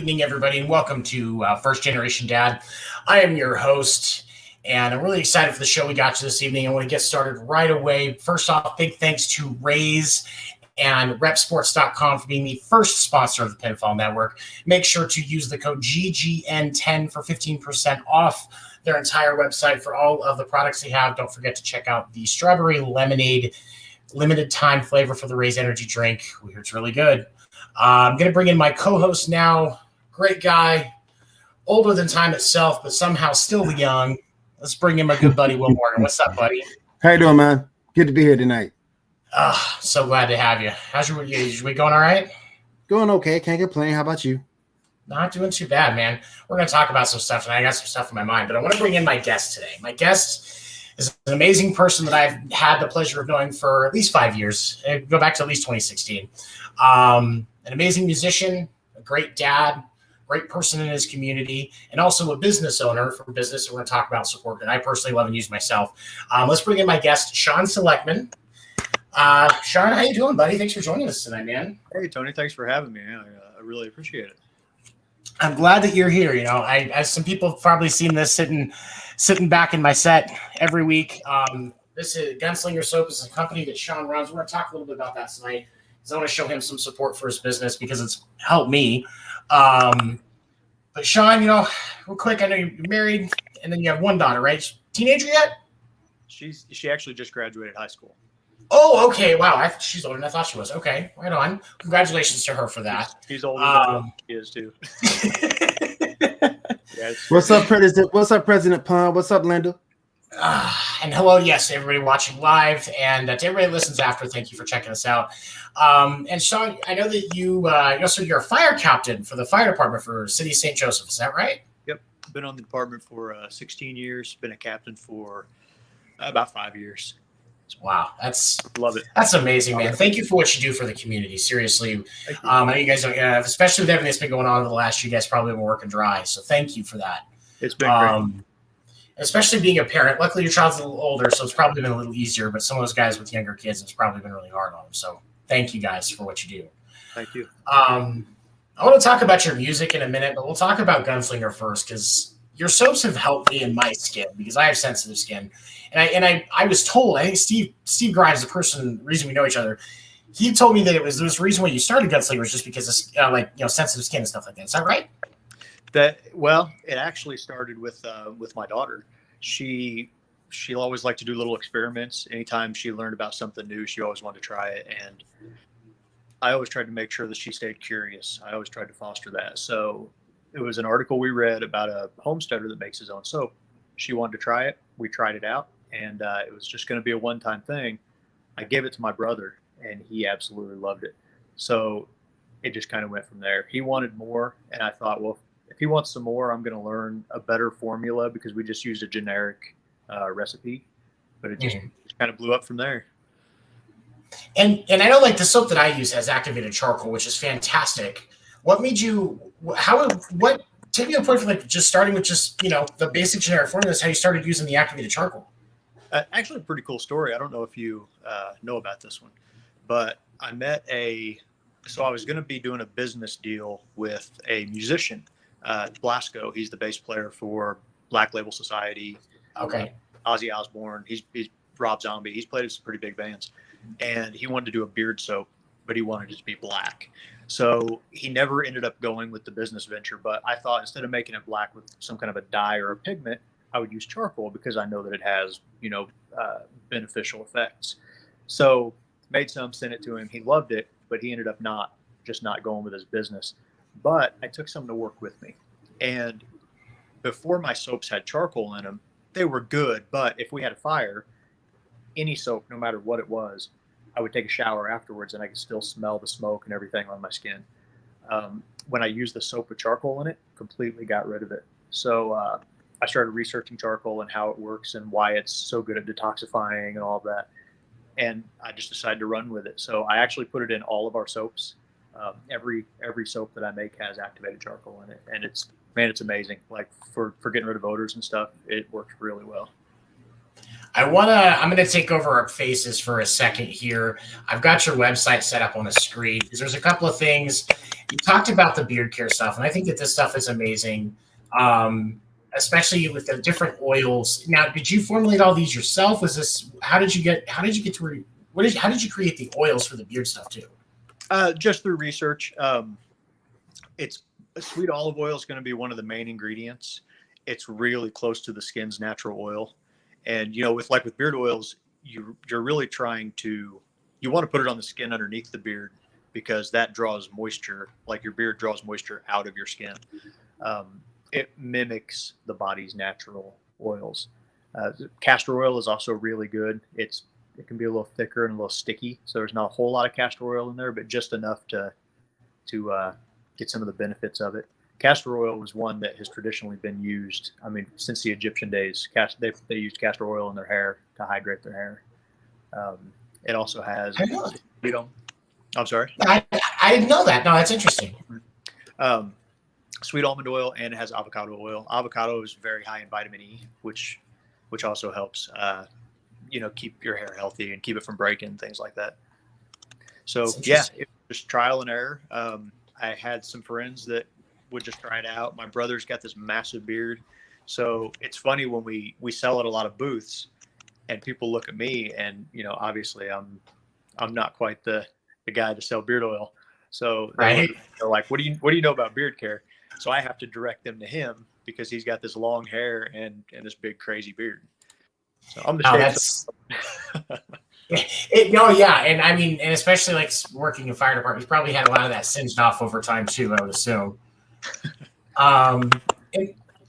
evening, everybody, and welcome to First Generation Dad. I am your host, and I'm really excited for the show we got you this evening. I want to get started right away. First off, big thanks to Raise and repsports.com for being the first sponsor of the Pinfall Network. Make sure to use the code GGN10 for 15% off their entire website for all of the products they have. Don't forget to check out the strawberry lemonade limited time flavor for the Raise energy drink. We hear it's really good. I'm going to bring in my co-host now. Great guy, older than time itself, but somehow still young. Let's bring in my good buddy, Will Morgan. What's up, buddy? How you doing, man? Good to be here tonight. So glad to have you. How's your week going all right? Going okay. Can't complain. How about you? Not doing too bad, man. We're going to talk about some stuff tonight. I got some stuff in my mind, but I want to bring in my guest today. My guest is an amazing person that I've had the pleasure of knowing for at least 5 years. I go back to at least 2016. An amazing musician, a great dad, great person in his community, and also a business owner for business. We're going to talk about support that I personally love and use myself. Let's bring in my guest, Sean Selectman. Sean, how you doing, buddy? Thanks for joining us tonight, man. Hey, Tony. Thanks for having me. I really appreciate it. I'm glad that you're here. You know, as some people have probably seen this sitting back in my set every week. This is Gunslinger Soap is a company that Sean runs. We're going to talk a little bit about that tonight. I want to show him some support for his business because it's helped me. But Sean, you know, real quick, I know you're married and then you have one daughter, right? Teenager yet? She actually just graduated high school. Oh, okay. Wow. She's older than I thought she was. Okay. Right on. Congratulations to her for that. She's older than she is too. What's up, President? What's up, President Pond? What's up, Linda? And hello, yes, to everybody watching live, and to everybody that listens after, thank you for checking us out. And Sean, I know that you're a fire captain for the fire department for City of St. Joseph. Is that right? Yep. Been on the department for 16 years. Been a captain for about 5 years. Wow, love it. That's amazing, man. Thank you for what you do for the community. Seriously, I know you guys, especially with everything that's been going on over the last year, you guys probably been working dry. So thank you for that. It's been great. Especially being a parent. Luckily, your child's a little older, so it's probably been a little easier. But some of those guys with younger kids, it's probably been really hard on them. So thank you guys for what you do. Thank you. I want to talk about your music in a minute, but we'll talk about Gunslinger first because your soaps have helped me in my skin because I have sensitive skin. And I was told, I think Steve Grimes, the reason we know each other, he told me that there was a reason why you started Gunslinger was just because of sensitive skin and stuff like that. Is that right? It actually started with my daughter. She always liked to do little experiments. Anytime she learned about something new, she always wanted to try it. And I always tried to make sure that she stayed curious. I always tried to foster that. So it was an article we read about a homesteader that makes his own soap. She wanted to try it. We tried it out, and it was just going to be a one-time thing. I gave it to my brother, and he absolutely loved it. So it just kind of went from there. He wanted more, and I thought, well, if he wants some more, I'm going to learn a better formula because we just used a generic recipe, but it just kind of blew up from there. And I know like the soap that I use has activated charcoal, which is fantastic. What made you, take me to the point from just starting with the basic generic formula is how you started using the activated charcoal. Actually a pretty cool story. I don't know if you know about this one, but I was going to be doing a business deal with a musician. Blasco, he's the bass player for Black Label Society. Okay. Ozzy Osbourne. He's Rob Zombie. He's played with some pretty big bands, and he wanted to do a beard soap, but he wanted it to be black. So he never ended up going with the business venture. But I thought instead of making it black with some kind of a dye or a pigment, I would use charcoal because I know that it has beneficial effects. So made some, sent it to him. He loved it, but he ended up not going with his business. But I took some to work with me. And before my soaps had charcoal in them, they were good. But if we had a fire, any soap, no matter what it was, I would take a shower afterwards and I could still smell the smoke and everything on my skin. When I used the soap with charcoal in it, completely got rid of it. So I started researching charcoal and how it works and why it's so good at detoxifying and all of that. And I just decided to run with it. So I actually put it in all of our soaps. Every soap that I make has activated charcoal in it, and it's amazing. Like for getting rid of odors and stuff, it works really well. I'm gonna take over our faces for a second here. I've got your website set up on the screen because there's a couple of things. You talked about the beard care stuff, and I think that this stuff is amazing. Um, Especially with the different oils. Now, did you formulate all these yourself? Was this how did you get to where how did you create the oils for the beard stuff too? Just through research. It's sweet olive oil is going to be one of the main ingredients. It's really close to the skin's natural oil. And, with beard oils, you're really you want to put it on the skin underneath the beard because that draws moisture, like your beard draws moisture out of your skin. It mimics the body's natural oils. Castor oil is also really good. It can be a little thicker and a little sticky. So there's not a whole lot of castor oil in there, but just enough to get some of the benefits of it. Castor oil was one that has traditionally been used. I mean, since the Egyptian days, they used castor oil in their hair to hydrate their hair. It also has, I'm sorry. I didn't know that. No, that's interesting. Sweet almond oil, and it has avocado oil. Avocado is very high in vitamin E, which also helps, keep your hair healthy and keep it from breaking, things like that. So yeah, it was just trial and error. I had some friends that would just try it out. My brother's got this massive beard. So it's funny when we sell at a lot of booths and people look at me and, obviously I'm not quite the guy to sell beard oil. So they're like, what do you know about beard care? So I have to direct them to him because he's got this long hair and this big crazy beard. So I'm the and I mean, and especially like working in fire department, he's probably had a lot of that singed off over time too, I would assume. And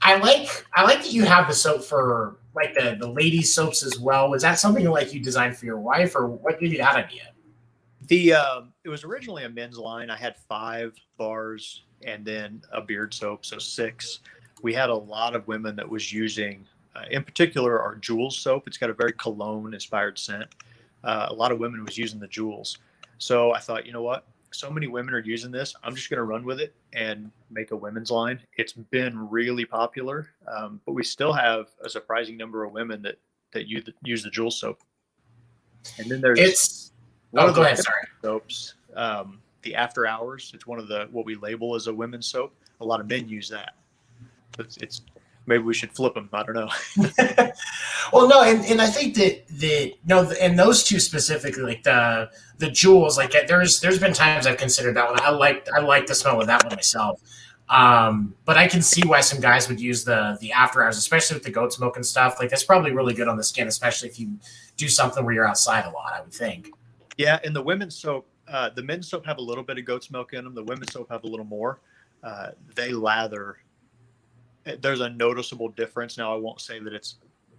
I like that you have the soap for like the ladies soaps as well. Was that something like you designed for your wife, or what gave you that idea? It was originally a men's line. I had 5 bars and then a beard soap, so 6. We had a lot of women that was using, in particular, our Jewels soap. It's got a very cologne-inspired scent. A lot of women was using the Jewels. So I thought, you know what? So many women are using this. I'm just going to run with it and make a women's line. It's been really popular, but we still have a surprising number of women that use the Jewels soap. And then there's soaps. The After Hours. It's one of what we label as a women's soap. A lot of men use that. It's maybe we should flip them. I don't know. Well, no, and I think that and those two specifically, like the Jewels, like there's been times I've considered that one. I like the smell of that one myself. But I can see why some guys would use the After Hours, especially with the goat's milk and stuff. Like that's probably really good on the skin, especially if you do something where you're outside a lot, I would think. Yeah, and the women's soap, the men's soap have a little bit of goat's milk in them. The women's soap have a little more. They lather. There's a noticeable difference. Now, I won't say that it's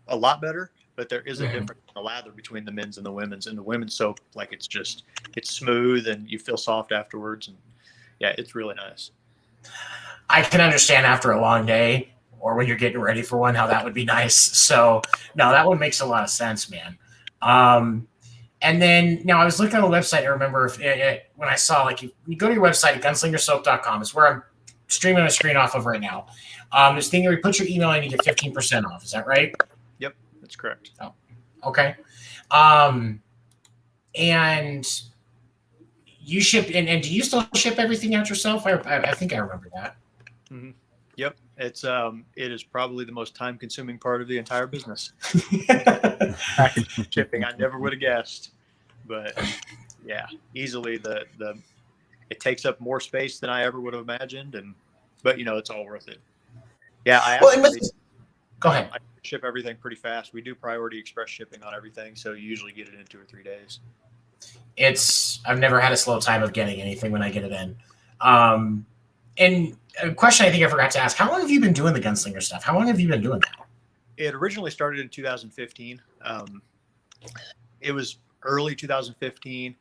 a lot better, but there is a difference in the lather between the men's and the women's. And the women's soap, like it's smooth and you feel soft afterwards. And yeah, it's really nice. I can understand after a long day or when you're getting ready for one, how that would be nice. So no, that one makes a lot of sense, man. And then now I was looking on the website. I remember when I saw, like, you go to your website at gunslingersoap.com. It's where I'm streaming a screen off of right now. This thing where you put your email in, you get 15% off. Is that right? Yep, that's correct. Oh, okay. And you ship, and do you still ship everything out yourself? I think I remember that. Mm-hmm. Yep, it is probably the most time-consuming part of the entire business. Package shipping, I never would have guessed, but yeah, easily it takes up more space than I ever would have imagined, but it's all worth it. Yeah, go ahead. I ship everything pretty fast. We do priority express shipping on everything, so you usually get it in 2 or 3 days. I've never had a slow time of getting anything when I get it in. And a question I think I forgot to ask: how long have you been doing the gunslinger stuff? How long have you been doing that? It originally started in 2015. It was early 2015.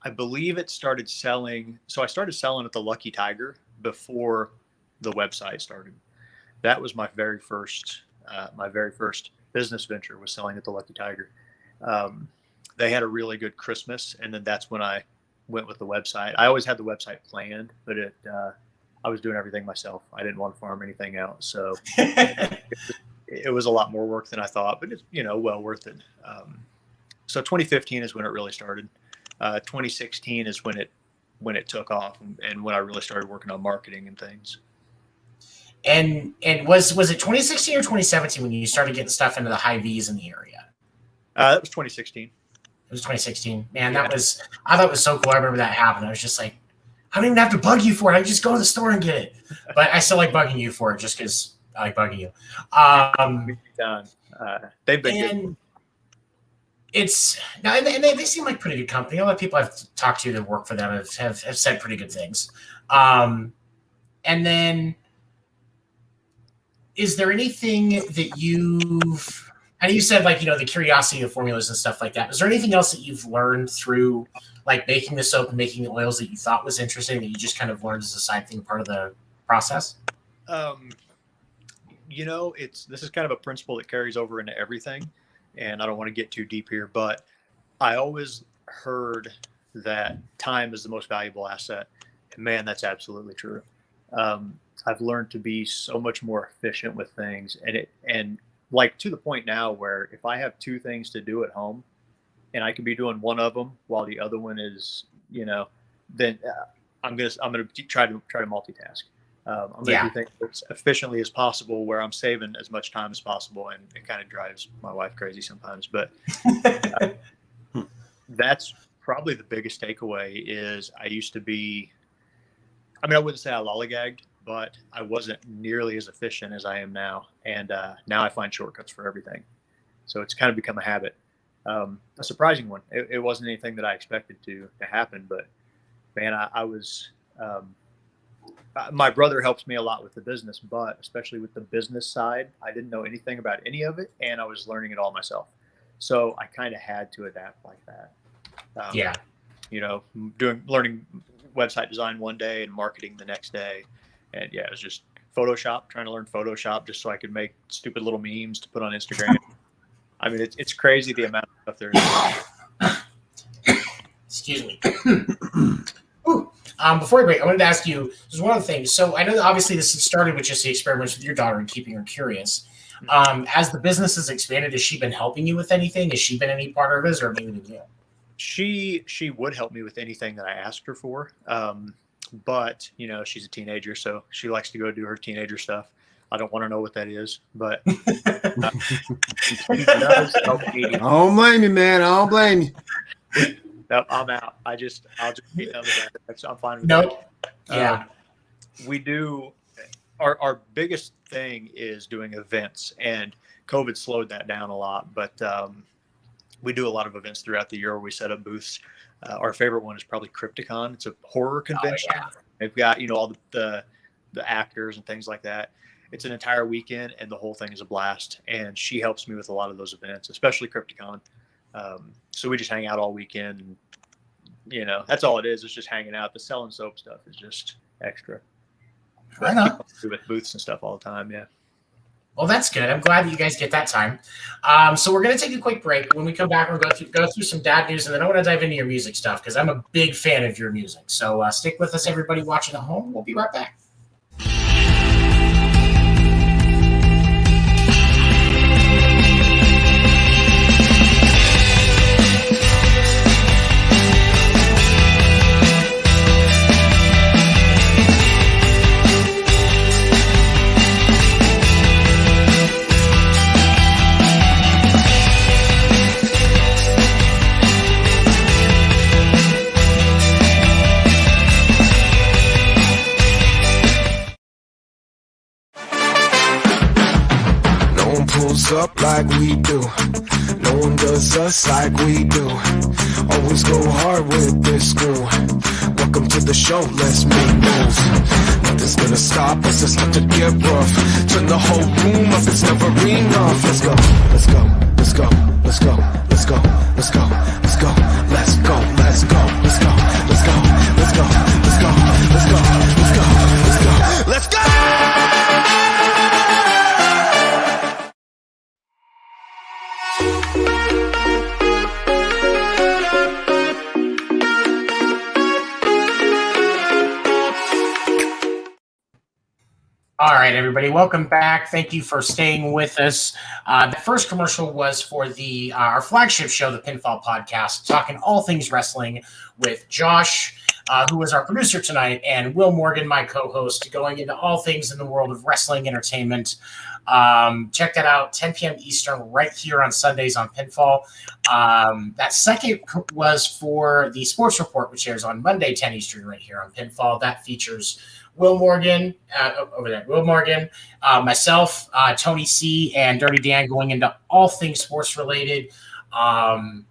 I believe it started selling. So I started selling at the Lucky Tiger before the website started. That was my very first business venture, was selling at the Lucky Tiger. They had a really good Christmas, and then that's when I went with the website. I always had the website planned, but I was doing everything myself. I didn't want to farm anything out. So it was a lot more work than I thought, but it's, well worth it. So 2015 is when it really started. 2016 is when it took off, and when I really started working on marketing and things. And was it 2016 or 2017 when you started getting stuff into the Hy-Vees in the area? That was 2016. It was 2016. Man, Yeah. I thought it was so cool. I remember that happened. I was just like, I don't even have to bug you for it. I just go to the store and get it. But I still like bugging you for it just because I like bugging you. They've been good. It's now, and they seem like pretty good company. A lot of people I've talked to that work for them have said pretty good things. And then, is there anything that you've? And you said like the curiosity of formulas and stuff like that. Is there anything else that you've learned through like making the soap and making the oils that you thought was interesting that you just kind of learned as a side thing, part of the process? This is kind of a principle that carries over into everything. And I don't want to get too deep here, but I always heard that time is the most valuable asset. And man, that's absolutely true. I've learned to be so much more efficient with things, and like to the point now where if I have two things to do at home and I can be doing one of them while the other one is, then I'm going to try to multitask. I'm going to do things as efficiently as possible where I'm saving as much time as possible. And it kind of drives my wife crazy sometimes, but that's probably the biggest takeaway is I used to be, I wouldn't say I lollygagged, but I wasn't nearly as efficient as I am now. And now I find shortcuts for everything. So it's kind of become a habit. A surprising one. It wasn't anything that I expected to happen, but man, I was, my brother helps me a lot with the business, but especially with the business side, I didn't know anything about any of it, and I was learning it all myself. So I kind of had to adapt like that. Learning website design one day and marketing the next day, and it was just Photoshop. Trying to learn Photoshop just so I could make stupid little memes to put on Instagram. It's crazy the amount of stuff there is. Excuse me. Ooh. Before we break, I wanted to ask you, there's one other thing. So I know that obviously this started with just the experiments with your daughter and keeping her curious. As the business has expanded, has she been helping you with anything? Has she been any part of it, or maybe you? She would help me with anything that I asked her for. But she's a teenager, so she likes to go do her teenager stuff. I don't want to know what that is, but she does help me. I don't blame you, man. I don't blame you. Nope, I'm out. I'll just be done with that. I'm fine with that. Yeah. We do our biggest thing is doing events, and COVID slowed that down a lot, but we do a lot of events throughout the year where we set up booths. Our favorite one is probably Crypticon. It's a horror convention. Oh, yeah. They've got, all the actors and things like that. It's an entire weekend, and the whole thing is a blast. And she helps me with a lot of those events, especially Crypticon. So we just hang out all weekend, and that's all it is. It's just hanging out. The selling soap stuff is just extra. I know. With booths and stuff all the time. Yeah. Well, that's good. I'm glad that you guys get that time. So we're going to take a quick break. When we come back, we're going to go through some dad news, and then I want to dive into your music stuff because I'm a big fan of your music. So stick with us, everybody watching at home. We'll be right back. Up like we do. No one does us like we do. Always go hard with this crew. Welcome to the show, let's make moves. Nothing's gonna stop us, it's not to get rough. Turn the whole room up, it's never enough. Let's go, let's go, let's go, let's go, let's go, let's go, let's go, let's go, let's go, let's go, let's go, let's go, let's go, let's go, let's go, let's go, let's go. All right, everybody, welcome back. Thank you for staying with us. The first commercial was for the our flagship show, the Pinfall Podcast, talking all things wrestling with Josh, who is our producer tonight, and Will Morgan, my co-host, going into all things in the world of wrestling entertainment. Check that out, 10 p.m. Eastern, right here on Sundays on Pinfall. That second was for the Sports Report, which airs on Monday, 10 Eastern, right here on Pinfall. That features Will Morgan, over there, Will Morgan, myself, Tony C, and Dirty Dan going into all things sports related. And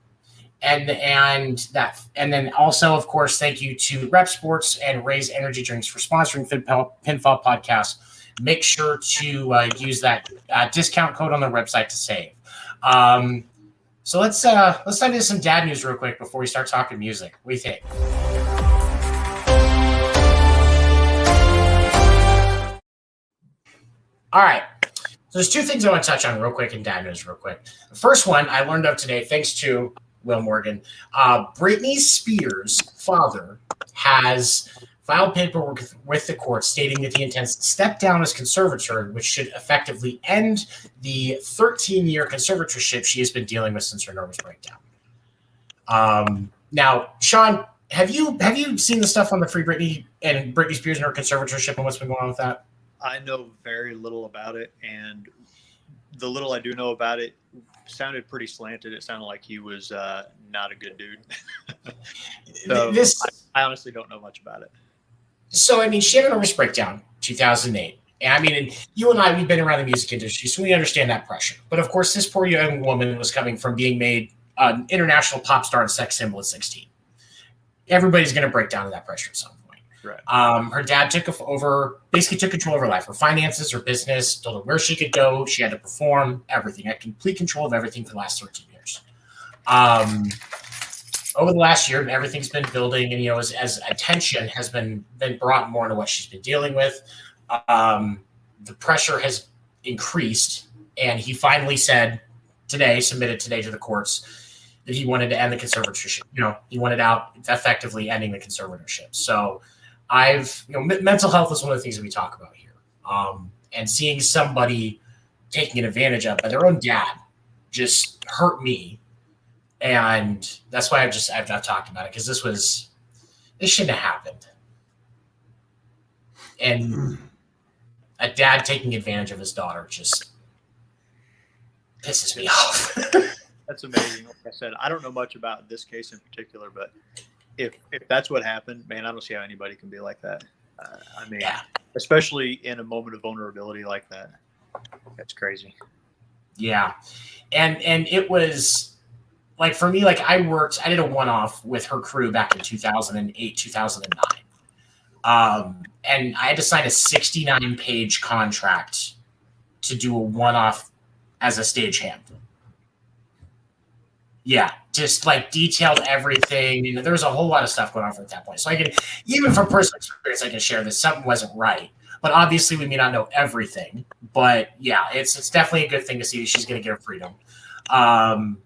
then also, of course, thank you to Rep Sports and Raise Energy Drinks for sponsoring Pinfall Podcast. Make sure to use that discount code on their website to save. So let's dive into some dad news real quick before we start talking music. What do you think? All right. So there's two things I want to touch on real quick in dad news real quick. The first one I learned of today, thanks to Will Morgan. Britney Spears' father has filed paperwork with the court stating that he intends to step down as conservator, which should effectively end the 13-year conservatorship she has been dealing with since her nervous breakdown. Now, Sean, have you seen the stuff on the Free Britney and Britney Spears and her conservatorship and what's been going on with that? I know very little about it, and the little I do know about it sounded pretty slanted. It sounded like he was not a good dude. So I honestly don't know much about it. So, I mean, she had a nervous breakdown, 2008. And I mean, and you and I, we've been around the music industry, so we understand that pressure. But of course, this poor young woman was coming from being made an international pop star and sex symbol at 16. Everybody's going to break down to that pressure at some point. Right. Her dad took control of her life, her finances, her business, told her where she could go. She had to perform everything, had complete control of everything for the last 13 years. Over the last year, everything's been building, and as attention has been brought more into what she's been dealing with, the pressure has increased, and he finally submitted today to the courts that he wanted to end the conservatorship. He wanted out effectively ending the conservatorship. So mental health is one of the things that we talk about here. And seeing somebody taking advantage of by their own dad just hurt me. And that's why I've not talked about it, because this shouldn't have happened. And a dad taking advantage of his daughter just pisses me off. That's amazing. Like I said, I don't know much about this case in particular, but if that's what happened, man, I don't see how anybody can be like that. Especially in a moment of vulnerability like that. That's crazy. Yeah. And it was like, for me, like I did a one-off with her crew back in 2008, 2009. And I had to sign a 69-page contract to do a one-off as a stagehand. Yeah, just like detailed everything. There was a whole lot of stuff going on at that point. So I can, even from personal experience, I can share this. Something wasn't right. But obviously we may not know everything. But yeah, it's definitely a good thing to see that she's going to get her freedom. And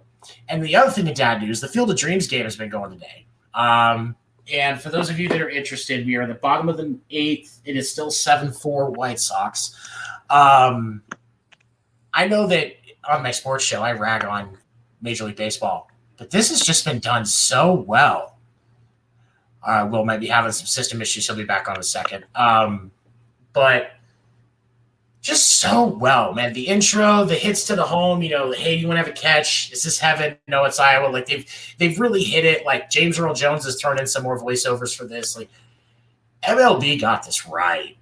the other thing in dad news, the Field of Dreams game has been going today. And for those of you that are interested, we are at the bottom of the 8th. It is still 7-4 White Sox. I know that on my sports show, I rag on Major League Baseball, but this has just been done so well. Will might be having some system issues. He'll be back on in a second. But just so well, man. The intro, the hits to the home, hey, you want to have a catch? Is this heaven? No, it's Iowa. Like they've really hit it. Like James Earl Jones has thrown in some more voiceovers for this. Like MLB got this right.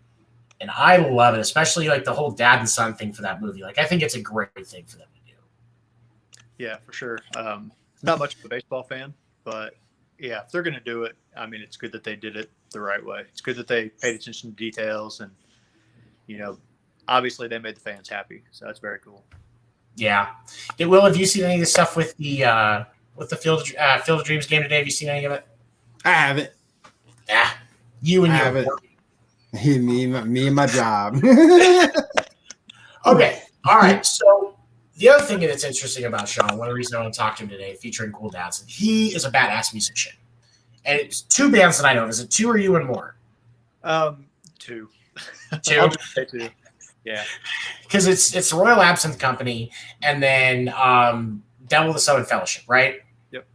And I love it, especially like the whole dad and son thing for that movie. Like I think it's a great thing for them to do. Yeah, for sure. Not much of a baseball fan, but yeah, if they're going to do it, I mean, it's good that they did it the right way. It's good that they paid attention to details, and obviously they made the fans happy. So that's very cool. Yeah. Hey, Will, have you seen any of the stuff with the Field of Dreams game today? Have you seen any of it? I haven't. Yeah. You and your me and my job. Okay. All right. So the other thing that's interesting about Sean, one of the reasons I want to talk to him today, featuring Cool Dads, he is a badass musician. And it's 2 bands that I know of. Is it 2 or you and more? 2. 2? I'll just say 2. Yeah. Because it's the Royal Absinthe Company and then Devil of the Southern Fellowship, right? Yep.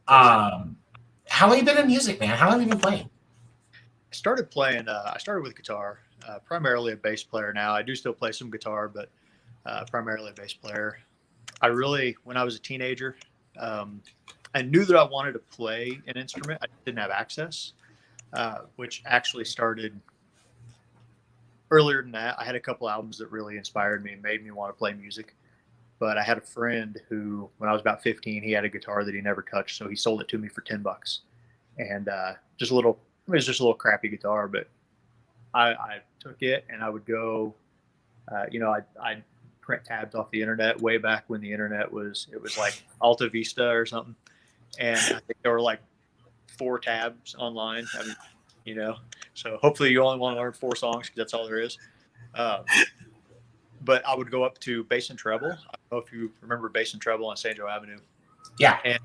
How long have you been in music, man? How long have you been playing? I started playing. I started with guitar, primarily a bass player. Now I do still play some guitar, but primarily a bass player. When I was a teenager, I knew that I wanted to play an instrument. I didn't have access, which actually started earlier than that. I had a couple albums that really inspired me and made me want to play music. But I had a friend who, when I was about 15, he had a guitar that he never touched, so he sold it to me for $10, and just a little. It was just a little crappy guitar, but I took it and I would go. I'd print tabs off the internet way back when the internet it was like Alta Vista or something, and I think there were like 4 tabs online. I mean, so hopefully you only want to learn 4 songs because that's all there is. But I would go up to bass and treble. I don't know if you remember bass and treble on St. Joe Avenue. Yeah. And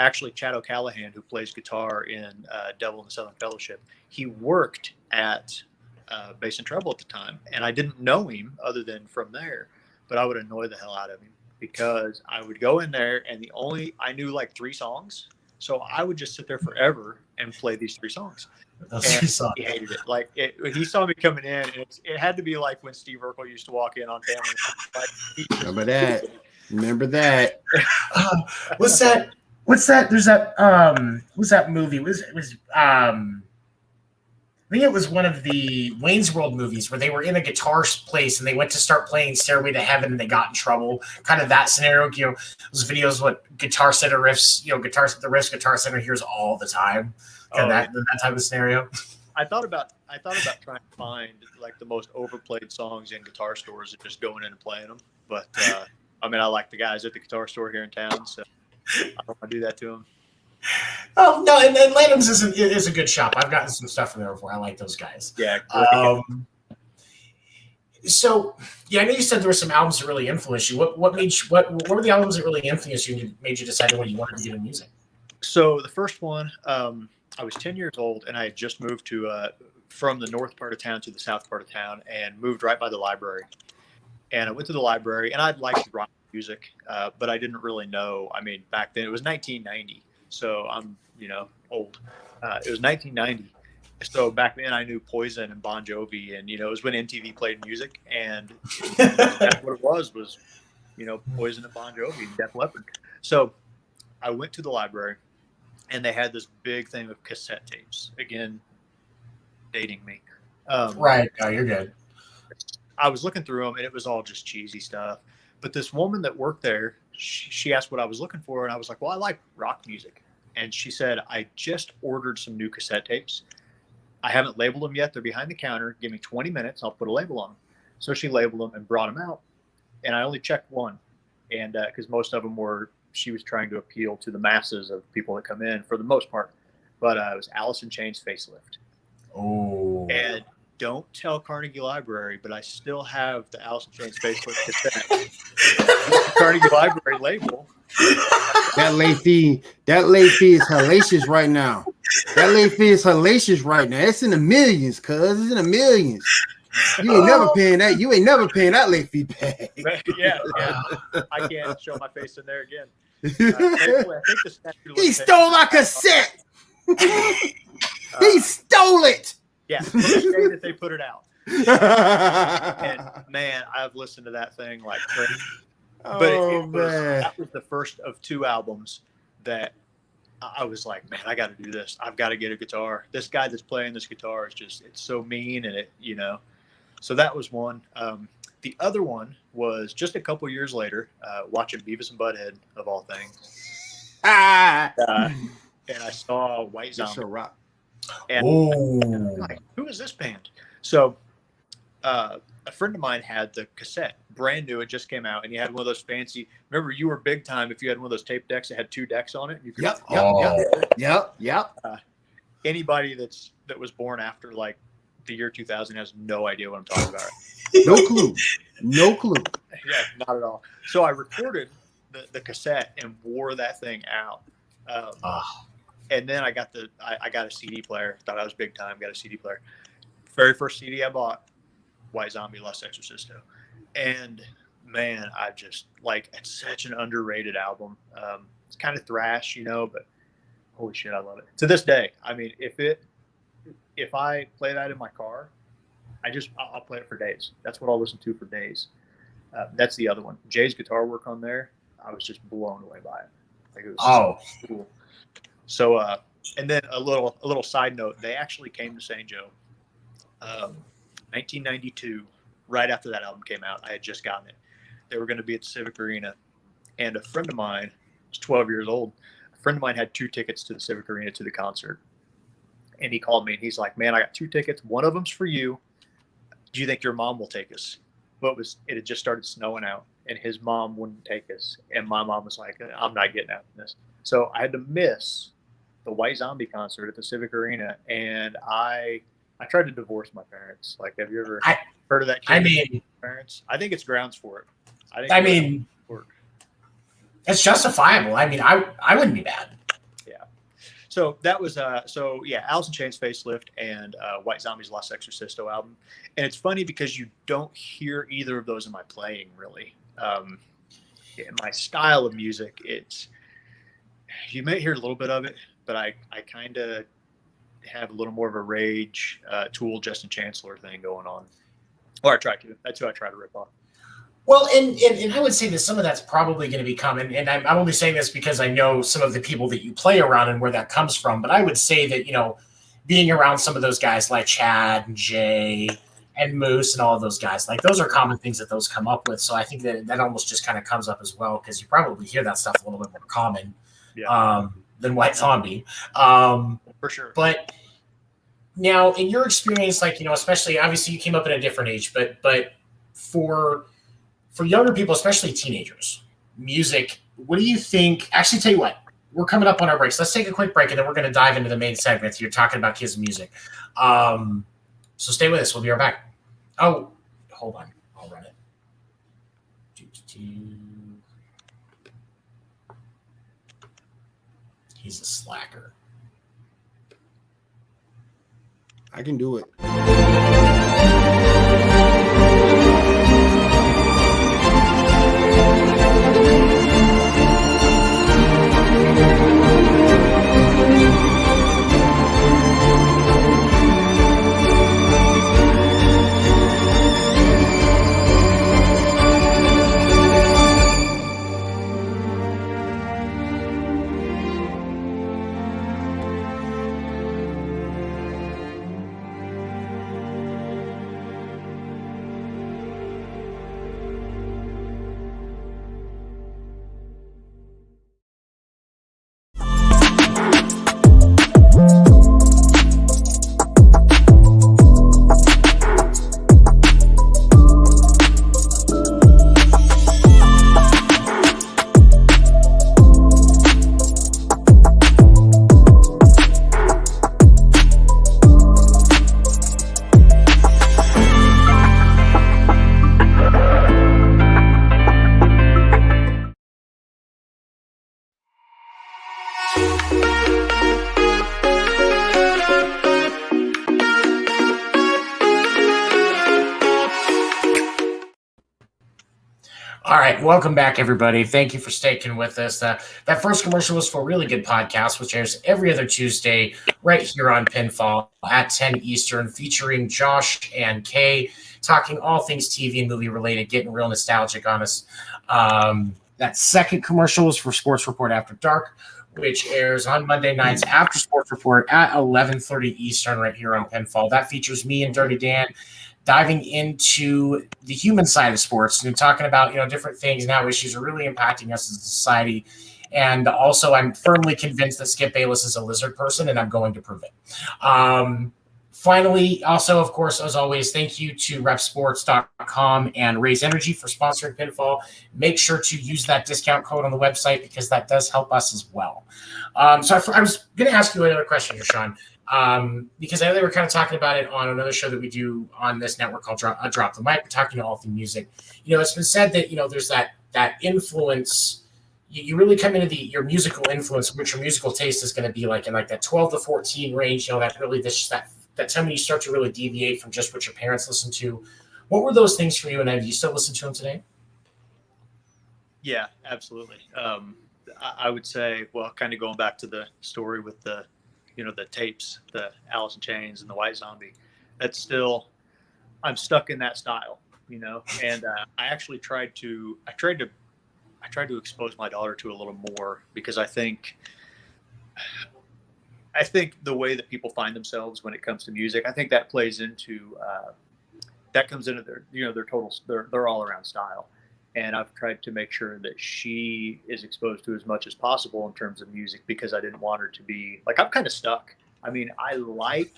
actually, Chad O'Callahan, who plays guitar in Devil in the Southern Fellowship, he worked at bass and treble at the time. And I didn't know him other than from there, but I would annoy the hell out of him because I would go in there and I knew like 3 songs. So I would just sit there forever and play these 3 songs. He hated it. Like he saw me coming in, and it had to be like when Steve Urkel used to walk in on Family. Like, Remember that? What's that? There's that. What's that movie? I think it was one of the Wayne's World movies where they were in a guitar place and they went to start playing Stairway to Heaven and they got in trouble. Kind of that scenario. Those videos, what Guitar Center riffs, the riffs Guitar Center hears all the time. That type of scenario. I thought about trying to find like the most overplayed songs in guitar stores and just going in and playing them. But I like the guys at the guitar store here in town, so I don't want to do that to them. Oh no, and Lanham's is a good shop. I've gotten some stuff from there before. I like those guys. Yeah. So yeah, I know you said there were some albums that really influenced you. What were the albums that really influenced you and made you decide what you wanted to get in music? So the first one, I was 10 years old and I had just moved from the north part of town to the south part of town and moved right by the library. And I went to the library and I'd liked rock music, but I didn't really know. I mean, back then it was 1990. So I'm, old. It was 1990. So back then I knew Poison and Bon Jovi and, it was when MTV played music and that's what it was, Poison and Bon Jovi and Def Leppard. So I went to the library and they had this big thing of cassette tapes. Again, dating me. Right. No, you're good. I was looking through them and it was all just cheesy stuff. But this woman that worked there, she asked what I was looking for. And I was like, well, I like rock music. And she said, I just ordered some new cassette tapes. I haven't labeled them yet. They're behind the counter. Give me 20 minutes. I'll put a label on them. So she labeled them and brought them out. And I only checked one. And because most of them she was trying to appeal to the masses of people that come in for the most part. But it was Alice in Chains Facelift. Oh. And don't tell Carnegie Library, but I still have the Alice in Chains Facelift cassette. The Carnegie Library label. That late fee is hellacious right now. It's in the millions, cuz. It's in the millions. You ain't never paying that. You ain't never paying that late fee back. Yeah. I can't show my face in there again. Thankfully, I think the statute of He stole my cassette. He stole it. Yeah, first day that they put it out. And man, I've listened to that thing like crazy. But that was the first of 2 albums that I was like, man, I got to do this. I've got to get a guitar. This guy that's playing this guitar it's so mean. And so that was one. The other one was just a couple years later, watching Beavis and Butthead of all things. And I saw White Zombie. Rock. And I'm like, who is this band? So a friend of mine had the cassette, brand new. It just came out, and he had one of those fancy. Remember, you were big time if you had one of those tape decks that had 2 decks on it. Yep. Anybody that was born after like the year 2000 has no idea what I'm talking about. No clue. Yeah, not at all. So I recorded the cassette and wore that thing out. And then I got a CD player. Thought I was big time. Got a CD player. Very first CD I bought White Zombie, Last Exorcisto. And man, I just like, it's such an underrated album. It's kind of thrash, but holy shit, I love it to this day. I mean, if I play that in my car, I'll play it for days. That's what I'll listen to for days. That's the other one. Jay's guitar work on there, I was just blown away by it. Like, it was so cool. So, and then a little side note, they actually came to St. Joe, 1992, right after that album came out. I had just gotten it. They were going to be at the Civic Arena, and a friend of mine was 12 years old. A friend of mine had 2 tickets to the Civic Arena to the concert, and he called me and he's like, "Man, I got 2 tickets. One of them's for you. Do you think your mom will take us?" But it had just started snowing out, and his mom wouldn't take us, and my mom was like, "I'm not getting out of this." So I had to miss the White Zombie concert at the Civic Arena, and I tried to divorce my parents. Like, have you ever heard of that? I mean, parents. I think it's grounds for it. I mean, it's justifiable. I mean, I wouldn't be mad. Yeah. So that was Alice in Chains Facelift and White Zombie's Last Exorcisto album. And it's funny because you don't hear either of those in my playing, really. In my style of music, you may hear a little bit of it, but I kind of have a little more of a Rage, Tool, Justin Chancellor thing going on. Or I try to. That's who I try to rip off. Well, and I would say that some of that's probably going to be common, and I'm only saying this because I know some of the people that you play around and where that comes from, but I would say that, being around some of those guys like Chad and Jay and Moose and all of those guys, like, those are common things that those come up with, so I think that almost just kind of comes up as well, because you probably hear that stuff a little bit more common than White Zombie. For sure. But now, in your experience, like, especially, obviously you came up at a different age, but for younger people, especially teenagers, music, what do you think? Actually, tell you what, we're coming up on our breaks. Let's take a quick break, and then we're going to dive into the main segment. You're talking about kids' music. So stay with us. We'll be right back. Oh, hold on. I'll run it. He's a slacker. I can do it. All right, welcome back, everybody. Thank you for sticking with us. That first commercial was for a really good podcast, which airs every other Tuesday right here on Pinfall at 10 Eastern, featuring Josh and Kay, talking all things TV and movie related, getting real nostalgic on us. That second commercial was for Sports Report After Dark, which airs on Monday nights after Sports Report at 11:30 Eastern right here on Pinfall. That features me and Dirty Dan diving into the human side of sports and talking about, different things and how issues are really impacting us as a society. And also, I'm firmly convinced that Skip Bayless is a lizard person, and I'm going to prove it. Finally, also, of course, as always, thank you to repsports.com and Raise Energy for sponsoring Pinfall. Make sure to use that discount code on the website because that does help us as well. So I was going to ask you another question here, Sean. Because I know they were kind of talking about it on another show that we do on this network called Drop the Mic. We're talking to all things music. It's been said that, there's that influence. You really come into your musical influence, which your musical taste is going to be like in like that 12 to 14 range, that really, that time when you start to really deviate from just what your parents listen to What were those things for you, and do you still listen to them today? Yeah, absolutely. I would say, well, kind of going back to the story with the, the tapes, the Alice in Chains and the White Zombie, that's still, I'm stuck in that style, and I actually tried to expose my daughter to a little more, because I think the way that people find themselves when it comes to music, I think that plays into, that comes into their all around style. And I've tried to make sure that she is exposed to as much as possible in terms of music, because I didn't want her to be like, I'm kind of stuck. I mean, I like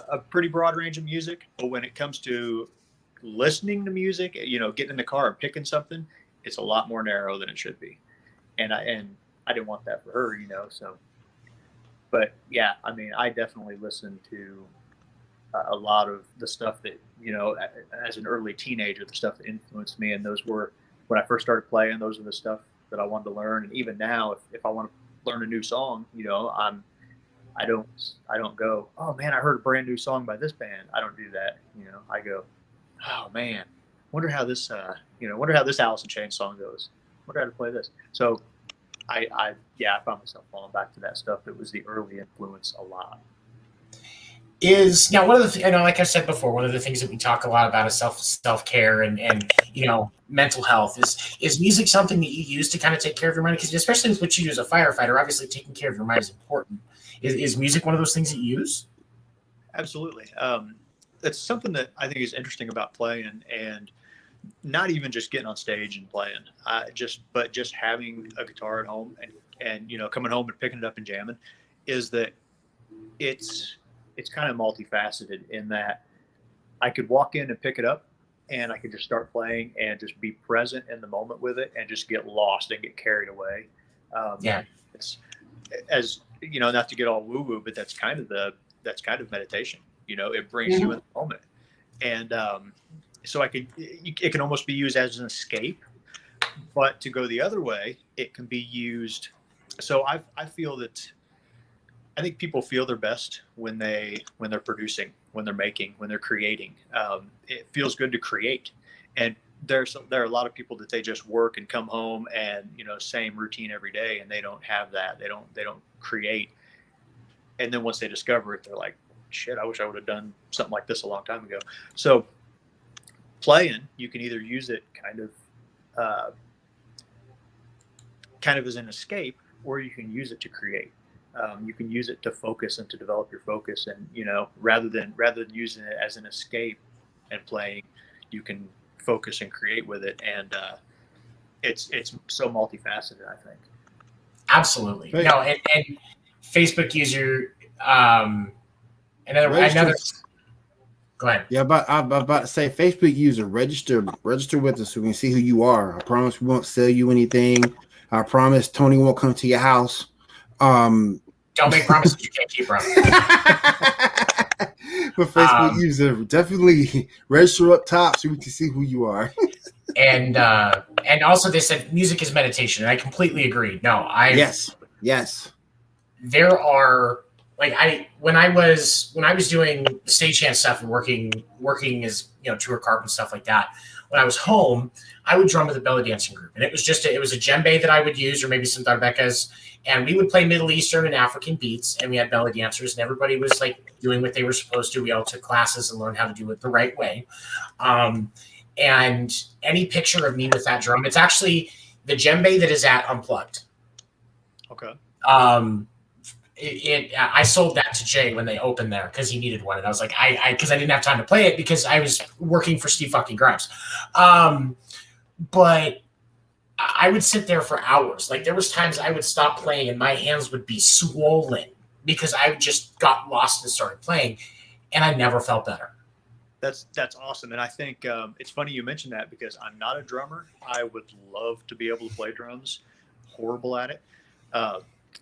a pretty broad range of music, but when it comes to listening to music, getting in the car and picking something, it's a lot more narrow than it should be. And I didn't want that for her, so, but yeah, I mean, I definitely listened to a lot of the stuff that, as an early teenager, the stuff that influenced me. And those were, when I first started playing, those are the stuff that I wanted to learn. And even now, if I want to learn a new song, I don't go, oh man, I heard a brand new song by this band. I don't do that. I go, oh man, wonder how this Alice in Chains song goes. Wonder how to play this. So I found myself falling back to that stuff that was the early influence a lot. Is now one of the like I said before, one of the things that we talk a lot about is self-care and mental health. Is music something that you use to kind of take care of your mind? Because especially with what you do as a firefighter, obviously taking care of your mind is important. Is music one of those things that you use? Absolutely. It's something that I think is interesting about playing, and not even just getting on stage and playing, but just having a guitar at home and coming home and picking it up and jamming, is that it's kind of multifaceted, in that I could walk in and pick it up and I could just start playing and just be present in the moment with it and just get lost and get carried away. It's, as not to get all woo woo, but that's kind of meditation. It brings you in the moment. And so it can almost be used as an escape, but to go the other way, it can be used. So I feel that, I think people feel their best when they're producing, when they're making, when they're creating. It feels good to create, and there are a lot of people that they just work and come home and same routine every day, and they don't have that. They don't create, and then once they discover it, they're like, shit, I wish I would have done something like this a long time ago. So playing, you can either use it kind of as an escape, or you can use it to create. You can use it to focus and to develop your focus, and rather than using it as an escape and playing, you can focus and create with it. And it's so multifaceted, I think. Absolutely. Right. No, and Facebook user, another. Go ahead. Yeah, I'm about to say, Facebook user, register with us so we can see who you are. I promise we won't sell you anything. I promise Tony won't come to your house. Don't make promises you can't keep, bro. But Facebook user, definitely register up top so we can see who you are. and also they said music is meditation, and I completely agree. No, Yes. There are, like, when I was doing stagehand stuff and working as tour carp and stuff like that. When I was home, I would drum with a belly dancing group, and it was a djembe that I would use, or maybe some darbecas, and we would play Middle Eastern and African beats, and we had belly dancers, and everybody was like doing what they were supposed to. We all took classes and learned how to do it the right way. And any picture of me with that drum, it's actually the djembe that is at Unplugged. Okay. I sold that to Jay when they opened there because he needed one, and I was like, because I didn't have time to play it because I was working for Steve fucking Grimes. But I would sit there for hours. Like, there was times I would stop playing and my hands would be swollen because I just got lost and started playing, and I never felt better. That's awesome. And I think it's funny you mentioned that, because I'm not a drummer. I would love to be able to play drums. Horrible at it.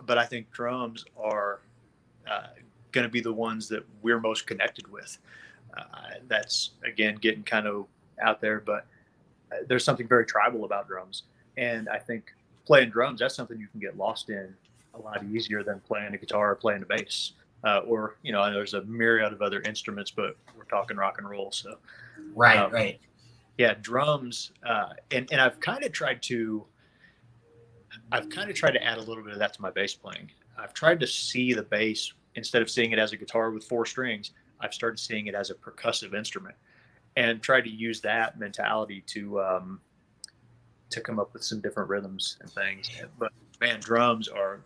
But I think drums are going to be the ones that we're most connected with. That's, again, getting kind of out there, but there's something very tribal about drums. And I think playing drums, that's something you can get lost in a lot easier than playing a guitar or playing a bass. or there's a myriad of other instruments, but we're talking rock and roll. So Right. yeah, drums, and I've kind of tried to add a little bit of that to my bass playing. I've tried to see the bass, instead of seeing it as a guitar with 4 strings, I've started seeing it as a percussive instrument, and tried to use that mentality to come up with some different rhythms and things. But man,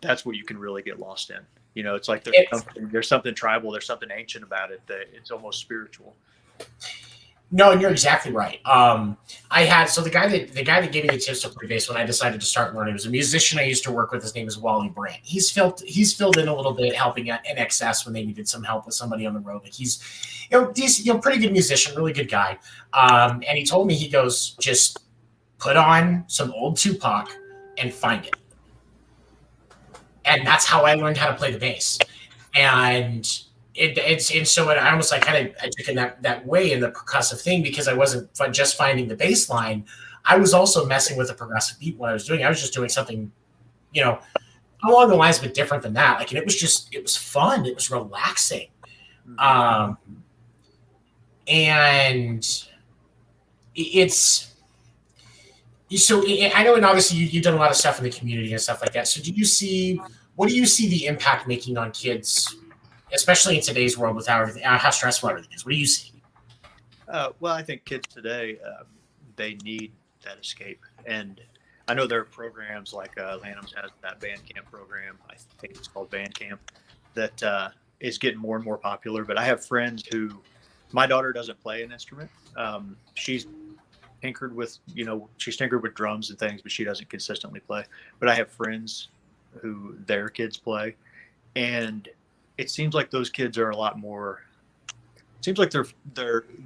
that's what you can really get lost in. It's like there's something tribal, there's something ancient about it, that it's almost spiritual. No, and you're exactly right. The guy that gave me the tips to play bass when I decided to start learning was a musician I used to work with. His name is Wally Brandt. He's filled in a little bit, helping at NXS when they needed some help with somebody on the road. But he's pretty good musician, really good guy. And he told me, he goes, just put on some old Tupac and find it. And that's how I learned how to play the bass. And I almost like I took in that way in the percussive thing, because I wasn't just finding the bass line. I was also messing with the progressive beat when I was doing. I was just doing something, along the lines, but different than that. Like, and it was fun. It was relaxing. And I know, and obviously you've done a lot of stuff in the community and stuff like that. So what do you see the impact making on kids, especially in today's world with how stressful everything is? What do you see? Well, I think kids today, they need that escape. And I know there are programs like Lanham's has that band camp program. I think it's called Band Camp, that is getting more and more popular. But I have friends my daughter doesn't play an instrument. She's tinkered with drums and things, but she doesn't consistently play. But I have friends who their kids play, and it seems like those kids are a lot more. It seems like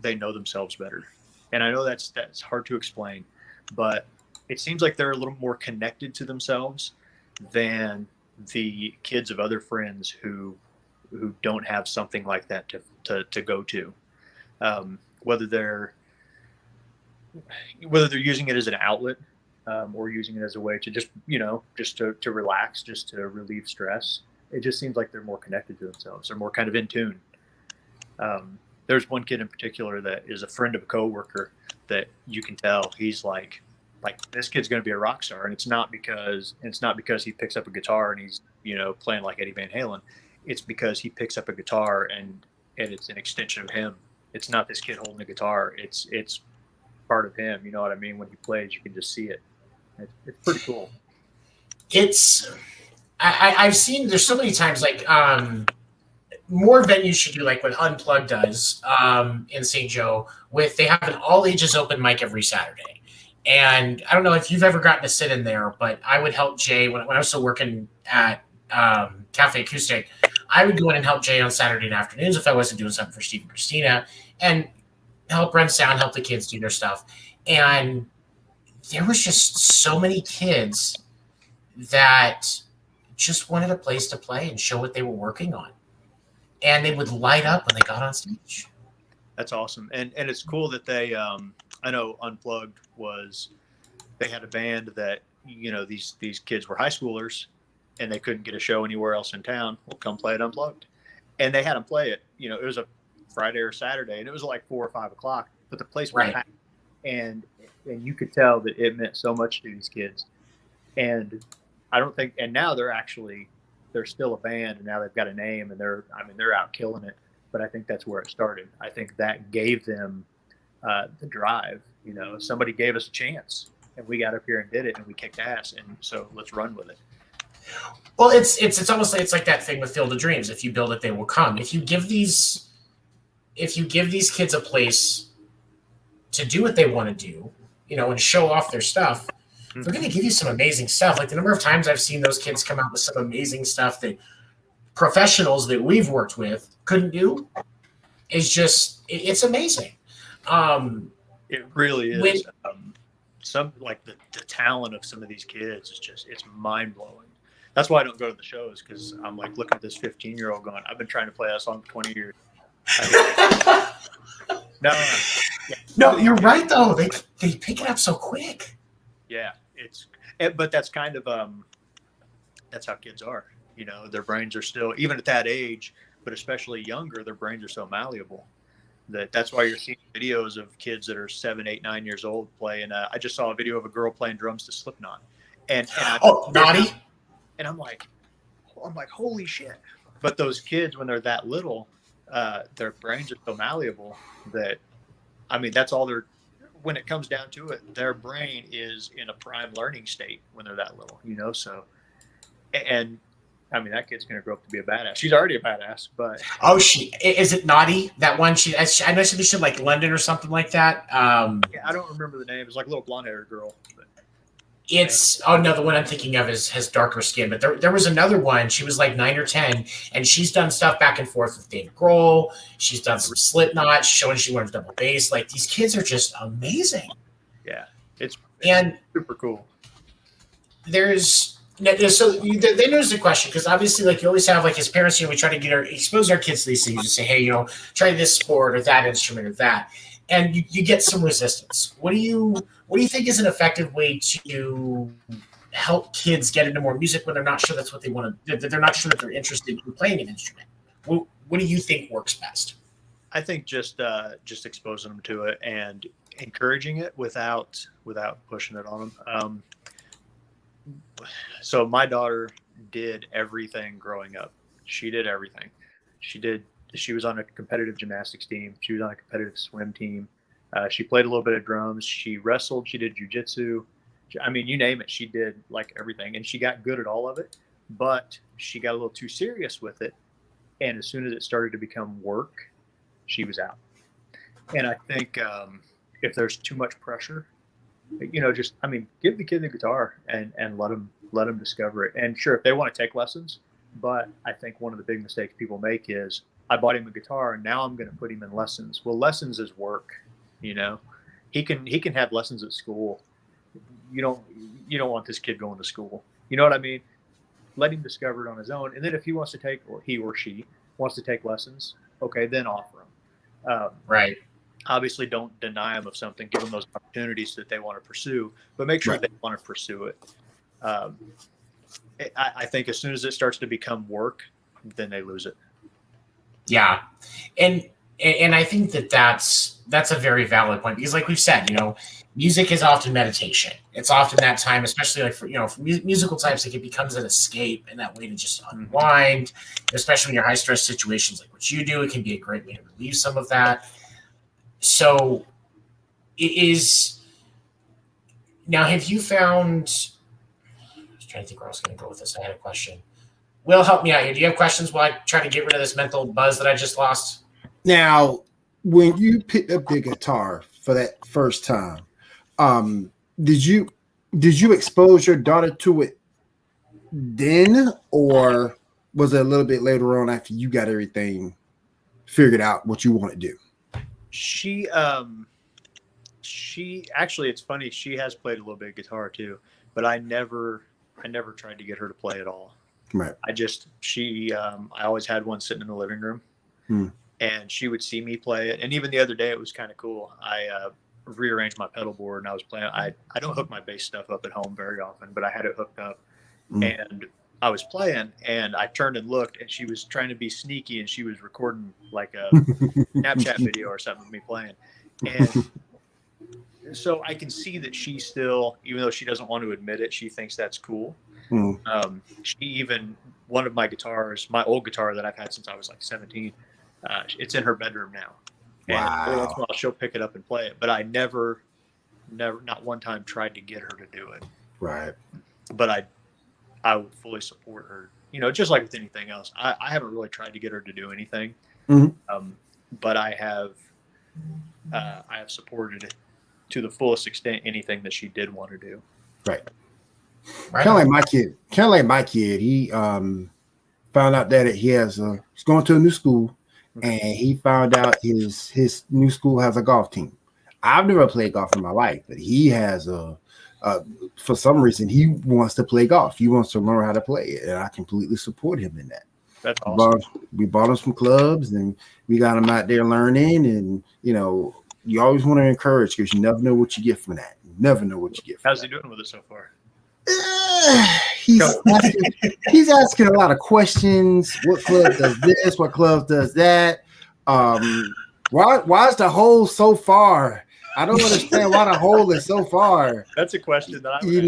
they know themselves better, and I know that's hard to explain, but it seems like they're a little more connected to themselves than the kids of other friends who don't have something like that to go to, whether they're using it as an outlet, or using it as a way to just to relax, just to relieve stress. It just seems like they're more connected to themselves. They're more kind of in tune. There's one kid in particular that is a friend of a coworker that you can tell he's like this kid's going to be a rock star, and it's not because he picks up a guitar and he's playing like Eddie Van Halen. It's because he picks up a guitar and it's an extension of him. It's not this kid holding a guitar. It's part of him. You know what I mean? When he plays, you can just see it. It's pretty cool. I've seen, there's so many times, like, more venues should do like what Unplugged does in St. Joe, they have an all ages open mic every Saturday. And I don't know if you've ever gotten to sit in there, but I would help Jay when I was still working at Cafe Acoustic. I would go in and help Jay on Saturday afternoons if I wasn't doing something for Steve and Christina, and help run sound, help the kids do their stuff. And there was just so many kids that just wanted a place to play and show what they were working on. And they would light up when they got on stage. That's awesome. And it's cool that they, I know Unplugged they had a band that, these kids were high schoolers and they couldn't get a show anywhere else in town. Well, come play it Unplugged. And they had them play it. It was a Friday or Saturday, and it was like 4 or 5 o'clock, but the place was packed. And you could tell that it meant so much to these kids. And and now they're still a band, and now they've got a name, and they're out killing it. But I think that's where it started. I think that gave them the drive. Somebody gave us a chance, and we got up here and did it, and we kicked ass, and so let's run with it. Well, it's almost like, it's like that thing with Field of Dreams. If you build it, they will come. If you give these kids a place to do what they want to do, and show off their stuff, they're going to give you some amazing stuff. Like the number of times I've seen those kids come out with some amazing stuff that professionals that we've worked with couldn't do is just, it's amazing. It really is. Some like the talent of some of these kids is it's mind blowing. That's why I don't go to the shows, because I'm like looking at this 15-year-old going, I've been trying to play that song for 20 years. No, you're right though. They pick it up so quick. Yeah, but that's kind of that's how kids are. Their brains are still, even at that age, but especially younger, their brains are so malleable that's why you're seeing videos of kids that are 7, 8, 9 years old playing. I just saw a video of a girl playing drums to Slipknot, and naughty. And I'm like, holy shit! But those kids, when they're that little, their brains are so malleable that, I mean, that's all they're. When it comes down to it, their brain is in a prime learning state when they're that little, you know. So, and I mean, that kid's going to grow up to be a badass. She's already a badass, but is it Naughty? That one? I know she should like London or something like that. Yeah, I don't remember the name. It's like a little blonde-haired girl. But, it's no, the one I'm thinking of has darker skin. But there was another one. She was like 9 or 10, and she's done stuff back and forth with Dave Grohl. She's done some Slipknot, showing she learns double bass. Like, these kids are just amazing. Yeah, it's super cool. So they noticed the question, because obviously, like, you always have, like, as parents, we try to expose our kids to these things and say, hey, try this sport or that instrument or that, and you get some resistance. What do you think is an effective way to help kids get into more music when they're not sure that's what they want to? They're not sure that they're interested in playing an instrument. What do you think works best? I think just exposing them to it and encouraging it without pushing it on them. So my daughter did everything growing up. She did everything. She was on a competitive gymnastics team. She was on a competitive swim team. She played a little bit of drums. She wrestled. She did jujitsu. I mean, you name it. She did like everything, and she got good at all of it. But she got a little too serious with it, and as soon as it started to become work, she was out. And I think if there's too much pressure, give the kid the guitar and let them discover it. And sure, if they want to take lessons, but I think one of the big mistakes people make is, I bought him a guitar and now I'm going to put him in lessons. Well, lessons is work, he can have lessons at school. You don't want this kid going to school. You know what I mean? Let him discover it on his own. And then if he wants to take, or he or she wants to take lessons, okay, then offer them. Right. Obviously, don't deny them of something. Give them those opportunities that they want to pursue, but make sure they want to pursue it. I think as soon as it starts to become work, then they lose it. Yeah, and I think that's a very valid point, because, like we've said, music is often meditation. It's often that time, especially like for musical types, like, it becomes an escape and that way to just unwind. Especially when you're high stress situations like what you do, it can be a great way to relieve some of that. So it is. Now, have you found? I was trying to think where I was going to go with this. I had a question. Will, help me out here. Do you have questions while I try to get rid of this mental buzz that I just lost? Now, when you picked up the guitar for that first time, did you expose your daughter to it then, or was it a little bit later on after you got everything figured out what you want to do? She actually, it's funny. She has played a little bit of guitar too, but I never tried to get her to play at all. Right. I always had one sitting in the living room, and she would see me play it. And even the other day, it was kind of cool. I rearranged my pedal board and I was playing. I don't hook my bass stuff up at home very often, but I had it hooked up, and I was playing, and I turned and looked, and she was trying to be sneaky, and she was recording like a Snapchat video or something of me playing. And so I can see that she still, even though she doesn't want to admit it, she thinks that's cool. She even, one of my guitars, my old guitar that I've had since I was like 17, it's in her bedroom now. And every once in a while she'll pick it up and play it, but I never, not one time tried to get her to do it. Right. But I would fully support her, just like with anything else. I haven't really tried to get her to do anything, but I have supported to the fullest extent anything that she did want to do. Right. Kind of like my kid. He found out that he's going to a new school, and he found out his new school has a golf team. I've never played golf in my life, but he has for some reason he wants to play golf. He wants to learn how to play it, and I completely support him in that. That's awesome. We bought him some clubs, and we got him out there learning. And you always want to encourage, because you never know what you get from that. You never know what you get. How's he doing with it so far? He's asking a lot of questions. What club does this? What club does that? Why is the hole so far? I don't understand why the hole is so far. That's a question that I would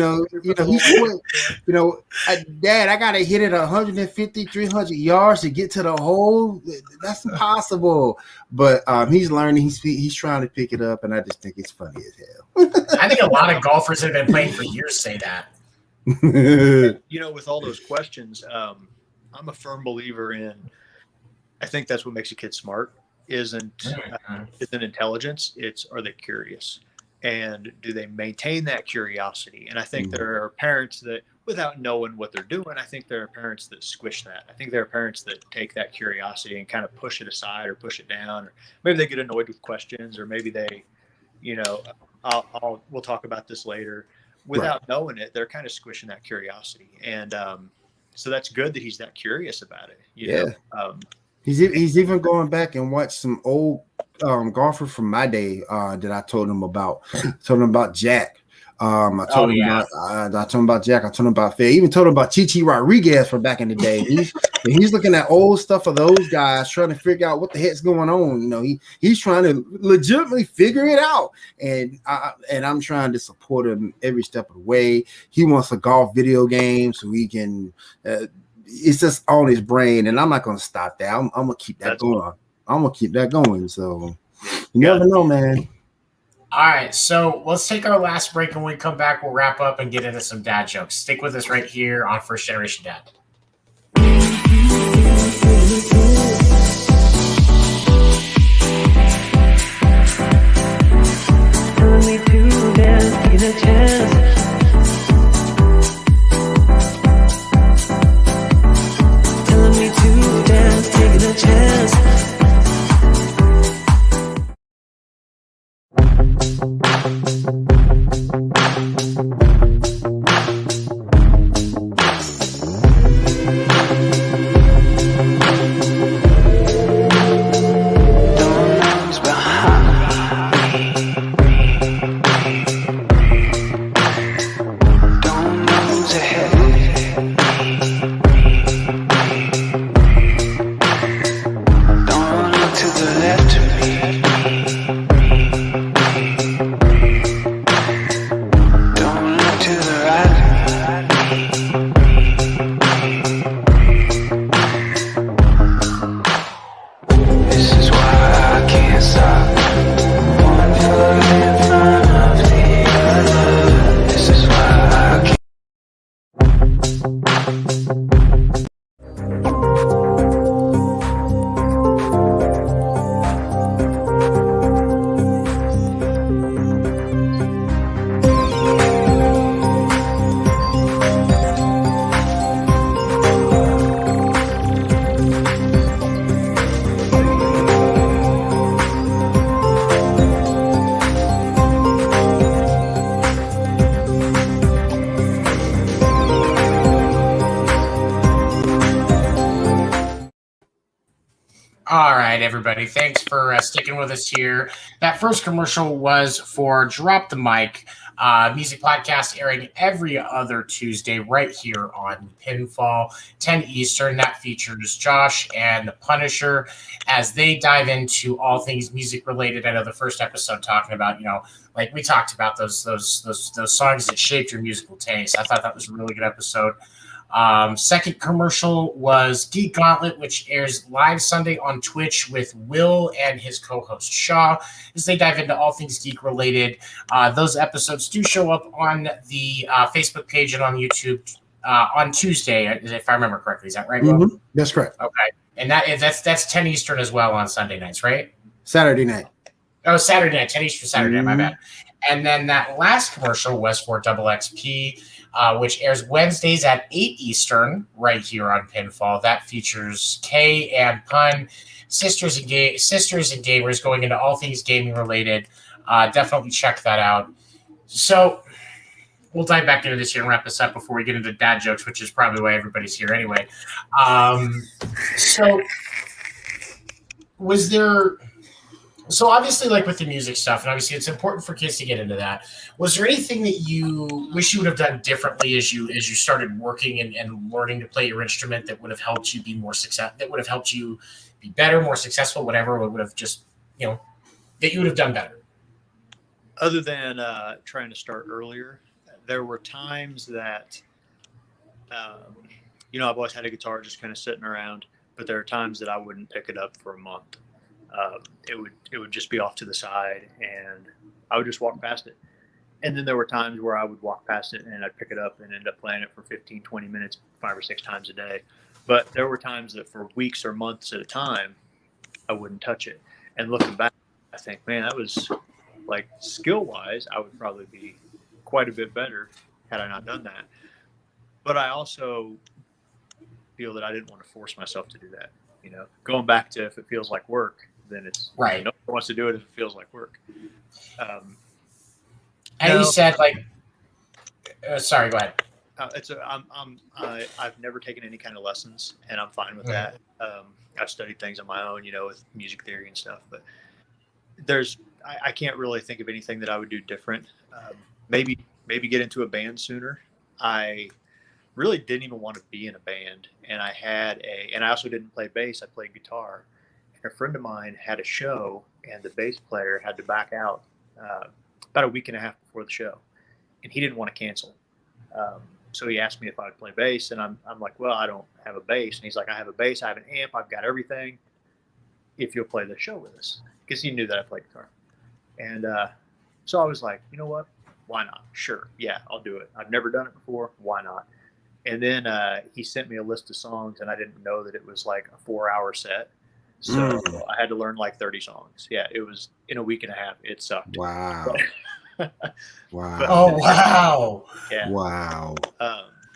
Dad, I gotta hit it 150, 300 yards to get to the hole. That's impossible. But he's learning. He's trying to pick it up, and I just think it's funny as hell. I think a lot of golfers that have been playing for years say that. With all those questions, I'm a firm believer in. I think that's what makes a kid smart. Isn't intelligence. It's, are they curious, and do they maintain that curiosity? And I think there are parents that, without knowing what they're doing, I think there are parents that squish that. I think there are parents that take that curiosity and kind of push it aside or push it down, or maybe they get annoyed with questions, or maybe they, we'll talk about this later. Without knowing it, they're kind of squishing that curiosity, and so that's good that he's that curious about it. You know? He's even going back and watched some old golfer from my day that I told him about. Told him about Jack. I told him about Jack. I told him about Faye. Even told him about Chichi Rodriguez from back in the day. He's looking at old stuff of those guys, trying to figure out what the heck's going on. He's trying to legitimately figure it out, and I'm trying to support him every step of the way. He wants a golf video game so he can. It's just on his brain, and I'm not going to stop that. I'm going to keep that going. I'm going to keep that going. So you never know, man. All right, so let's take our last break, and when we come back, we'll wrap up and get into some dad jokes. Stick with us right here on First Generation Dad. Telling me to dance, taking a chance. Taking a chance. Everybody, thanks for sticking with us here. That first commercial was for Drop the Mic, music podcast airing every other Tuesday right here on Pinfall, 10 Eastern. That features Josh and the Punisher as they dive into all things music related. I know the first episode talking about, like we talked about those songs that shaped your musical taste. I thought that was a really good episode. Second commercial was Geek Gauntlet, which airs live Sunday on Twitch with Will and his co-host Shaw as they dive into all things geek related. Those episodes do show up on the Facebook page and on YouTube on Tuesday, if I remember correctly. Is that right, Will? Mm-hmm. That's correct. Okay, and that's 10 Eastern as well on Sunday nights, right? Saturday night. Oh, Saturday night, 10 Eastern Saturday night, my bad. And then that last commercial was for Double XP, which airs Wednesdays at 8 Eastern right here on Pinfall. That features Kay and Pun, sisters and gamers going into all things gaming related. Definitely check that out. So we'll dive back into this here and wrap this up before we get into dad jokes, which is probably why everybody's here anyway. So was there So obviously, like with the music stuff, and obviously it's important for kids to get into that. Was there anything that you wish you would have done differently as you started working and learning to play your instrument that would have helped you be more success? That would have helped you be better, more successful, whatever. Would have just that you would have done better. Other than trying to start earlier, there were times that I've always had a guitar just kind of sitting around, but there are times that I wouldn't pick it up for a month. It would just be off to the side, and I would just walk past it. And then there were times where I would walk past it and I'd pick it up and end up playing it for 15, 20 minutes, 5 or 6 times a day. But there were times that for weeks or months at a time, I wouldn't touch it. And looking back, I think, man, that was like skill-wise, I would probably be quite a bit better had I not done that. But I also feel that I didn't want to force myself to do that. Going back to if it feels like work, then it's right. No one wants to do it if it feels like work. And you said sorry, go ahead. I've never taken any kind of lessons, and I'm fine with that. I've studied things on my own, with music theory and stuff, but I can't really think of anything that I would do different. Maybe get into a band sooner. I really didn't even want to be in a band, and I also didn't play bass. I played guitar, and a friend of mine had a show, and the bass player had to back out about a week and a half before the show, and he didn't want to cancel. So he asked me if I would play bass, and I'm like, well, I don't have a bass. And he's like, I have a bass, I have an amp, I've got everything. If you'll play the show with us, because he knew that I played guitar. And so I was like, you know what? Why not? Sure. Yeah, I'll do it. I've never done it before. Why not? And then he sent me a list of songs, and I didn't know that it was like a 4-hour set. So I had to learn like 30 songs. Yeah, it was in a week and a half. It sucked. Wow. Wow. Oh, wow. Yeah. Wow.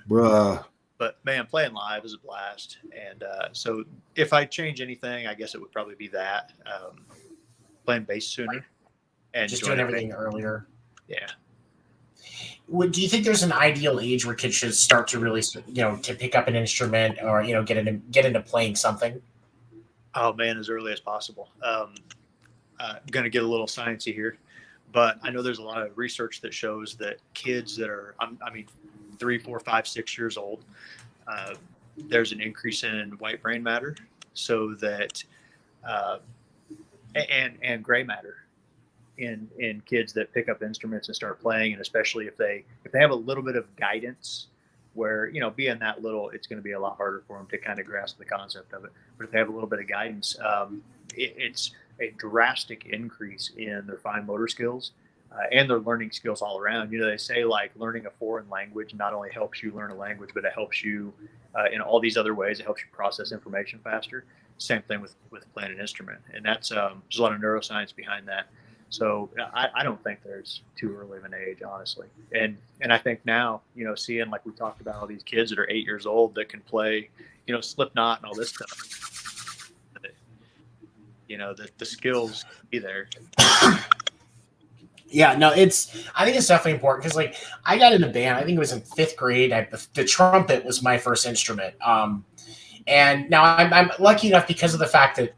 Bruh. But man, playing live is a blast. And so if I change anything, I guess it would probably be that. Playing bass sooner. And just doing everything earlier. Yeah. Do you think there's an ideal age where kids should start to really, to pick up an instrument or, get into playing something? Oh man, as early as possible. I'm going to get a little sciencey here, but I know there's a lot of research that shows that kids that are, 3, 4, 5, 6 years old, there's an increase in white brain matter, so that, and gray matter in kids that pick up instruments and start playing, and especially if they have a little bit of guidance, where being that little, it's going to be a lot harder for them to kind of grasp the concept of it. But if they have a little bit of guidance, it's a drastic increase in their fine motor skills and their learning skills all around. They say like learning a foreign language not only helps you learn a language, but it helps you in all these other ways. It helps you process information faster. Same thing with playing an instrument, and that's there's a lot of neuroscience behind that. So I don't think there's too early of an age, honestly. And I think now, seeing like we talked about all these kids that are 8 years old that can play, Slipknot and all this stuff, the skills be there. Yeah, no, I think it's definitely important because like I got in a band, I think it was in 5th grade. The trumpet was my first instrument. And now I'm lucky enough because of the fact that,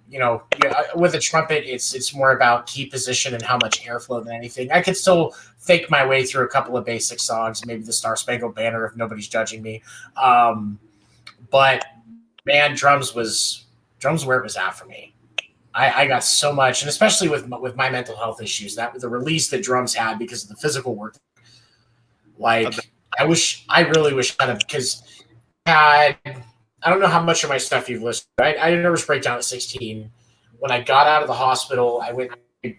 with a trumpet, it's more about key position and how much airflow than anything. I could still fake my way through a couple of basic songs, maybe the Star Spangled Banner if nobody's judging me. But man, drums where it was at for me. I got so much, and especially with my mental health issues, that the release that drums had because of the physical work. Like I really wish I had, because I don't know how much of my stuff you've listened to. I had a nervous breakdown at 16. When I got out of the hospital, I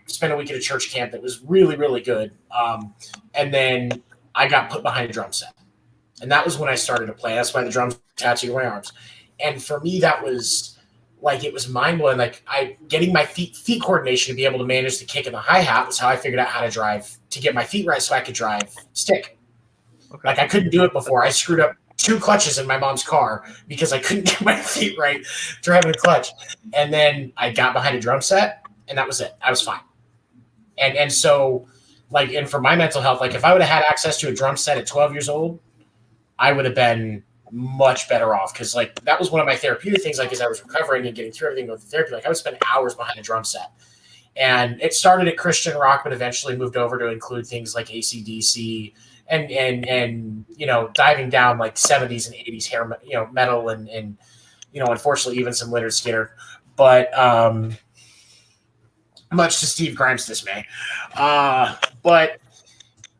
spent a week at a church camp that was really, really good. And then I got put behind a drum set. And that was when I started to play. That's why the drums tattooed my arms. And for me, that was like, it was mind-blowing. Like getting my feet coordination to be able to manage the kick and the hi-hat was how I figured out how to drive, to get my feet right so I could drive stick. Okay. Like I couldn't do it before. I screwed up 2 clutches in my mom's car because I couldn't get my feet right driving a clutch. And then I got behind a drum set, and that was it. I was fine. And so, like, and for my mental health, like if I would have had access to a drum set at 12 years old, I would have been much better off, because like that was one of my therapeutic things. Like as I was recovering and getting through everything with therapy, like I would spend hours behind a drum set, And it started at Christian rock, but eventually moved over to include things like AC/DC and diving down like 70s and 80s hair metal and unfortunately even some Lynyrd Skynyrd, but much to Steve Grimes' dismay. But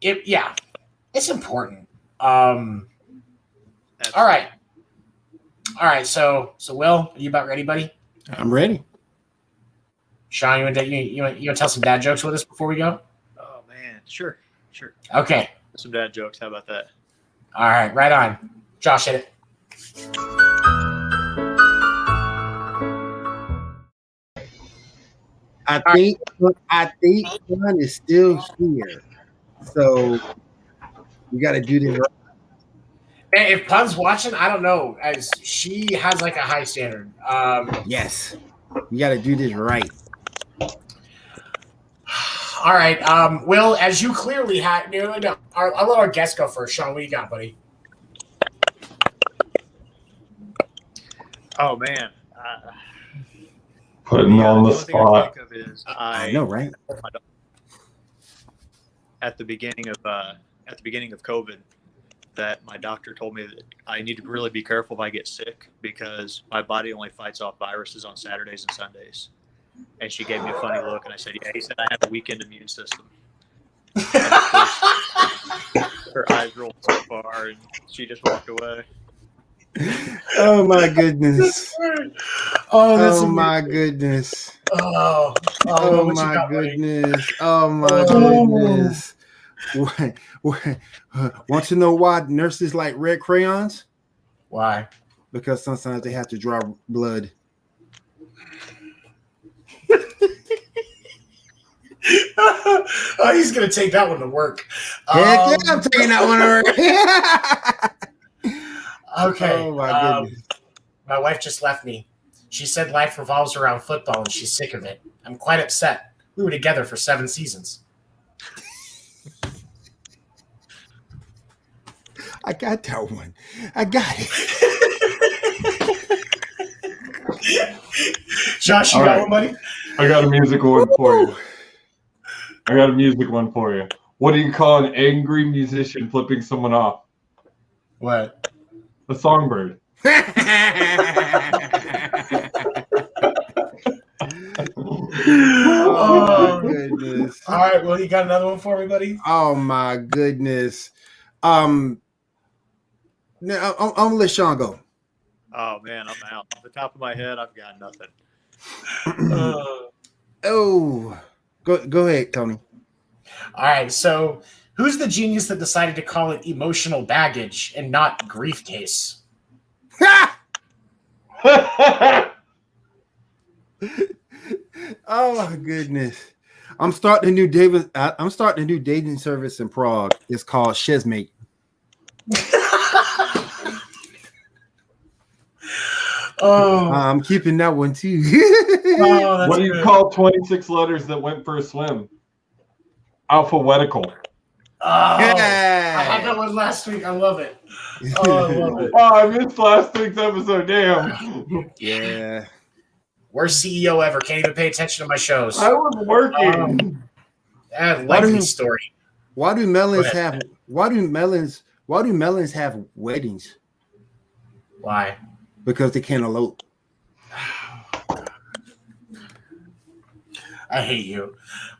it's important. All right. So Will, are you about ready, buddy? I'm ready. Sean, you want to tell some dad jokes with us before we go? Oh man, sure. Okay. Some dad jokes. How about that? All right on. Josh, hit it. I think one is still here, so we got to do this right. And if Pun's watching, I don't know, as she has like a high standard. Yes, we got to do this right. All right, Will, as you clearly had, I'll let our guest go first. Sean, what you got, buddy? Oh man, putting on the spot. I know, right? At the beginning of COVID, that my doctor told me that I need to really be careful if I get sick because my body only fights off viruses on Saturdays and Sundays. And she gave me a funny look, and I said, "Yeah." He said I have a weakened immune system. And of course, her eyes rolled so far, and she just walked away. Oh my goodness! Oh my goodness! Oh my goodness! Oh my goodness! Want to know why nurses like red crayons? Why? Because sometimes they have to draw blood. Oh, he's gonna take that one to work. Heck yeah, I'm taking that one to work. Okay. Oh my goodness. My wife just left me. She said life revolves around football and she's sick of it. I'm quite upset. We were together for 7 seasons. I got that one. I got it. Josh, you got one, buddy? I got a musical one for you. What do you call an angry musician flipping someone off? What? A songbird. Oh goodness. All right, well, you got another one for me, buddy? Oh my goodness. Now I'm gonna let Sean go. Oh man, I'm out. Off the top of my head, I've got nothing. Go ahead, Tony. All right, so who's the genius that decided to call it emotional baggage and not grief case? Oh my goodness. I'm starting a new dating service in Prague. It's called Shesmate. I'm keeping that one too. What do you call 26 letters that went for a swim? Alphabetical. I had that one last week. I love it. Oh, I love it. Oh, I missed last week's episode. Damn. Yeah. Worst CEO ever. Can't even pay attention to my shows. I was working. Lengthy story. Why do melons have weddings? Why? Because they can't elope. I hate you.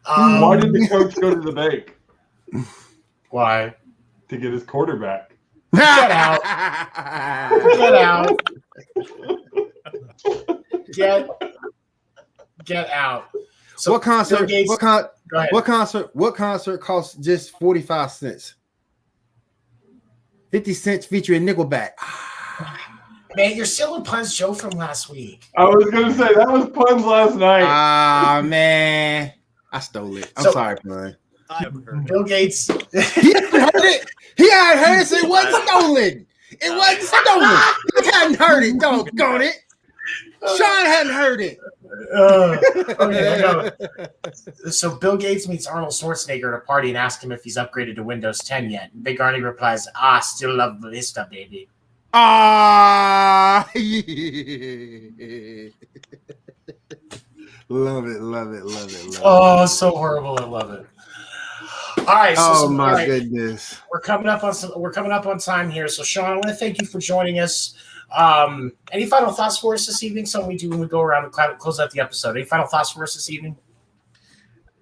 Why did the coach go to the bank? Why? To get his quarterback. Get out. Get out. Get out. So what concert? Gates, What concert costs just 45 cents? 50 cents featuring Nickelback. Man, you're stealing Pun's joke from last week. I was gonna say that was Pun's last night. Man, I stole it. I'm sorry, Pun. I haven't heard Bill Gates. He hadn't heard it. He hadn't heard it. So it wasn't stolen. It wasn't stolen. He hadn't heard it. Doggone it. Sean hadn't heard it. Okay, so Bill Gates meets Arnold Schwarzenegger at a party and asks him if he's upgraded to Windows 10 yet. And Big Arnie replies, still love Vista, baby. Love it, love it, love it, love Oh, it. so horrible. I love it. All right. Oh my goodness. We're coming up on time here. So Sean, I want to thank you for joining us. Any final thoughts for us this evening? Something we do when we go around and close out the episode. Any final thoughts for us this evening?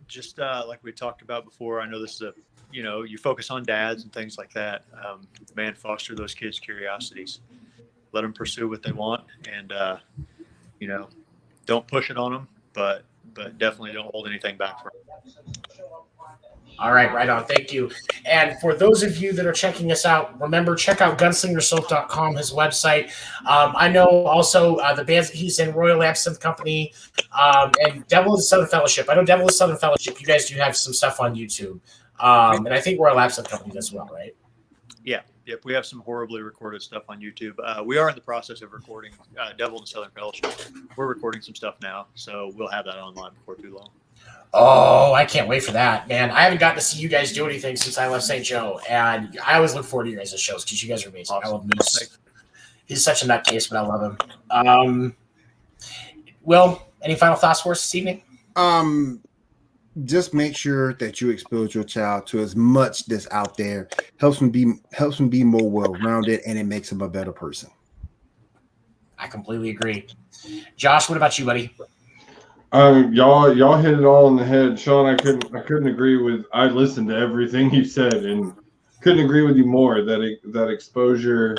Just like we talked about before, I know this is you focus on dads and things like that. Man, foster those kids' curiosities. Let them pursue what they want, and don't push it on them, but definitely don't hold anything back from them. All right, right on. Thank you. And for those of you that are checking us out, remember, check out gunslingersoap.com, his website. I know also the bands that he's in, Royal Absinthe Company, and Devil of the Southern Fellowship. I know Devil of the Southern Fellowship, you guys do have some stuff on YouTube. And I think Royal Absinthe Company as well, right? Yeah. Yep. We have some horribly recorded stuff on YouTube. We are in the process of recording Devil of the Southern Fellowship. We're recording some stuff now, so we'll have that online before too long. Oh, I can't wait for that, man. I haven't gotten to see you guys do anything since I left St. Joe, and I always look forward to your guys' shows because you guys are amazing. Awesome. I love Moose. He's such a nutcase, but I love him. Will, any final thoughts for us this evening? Just make sure that you expose your child to as much that's out there. Helps them be more well-rounded, and it makes them a better person. I completely agree. Josh, what about you, buddy? Y'all hit it all on the head, Sean. I couldn't agree with. I listened to everything you said and couldn't agree with you more. That exposure,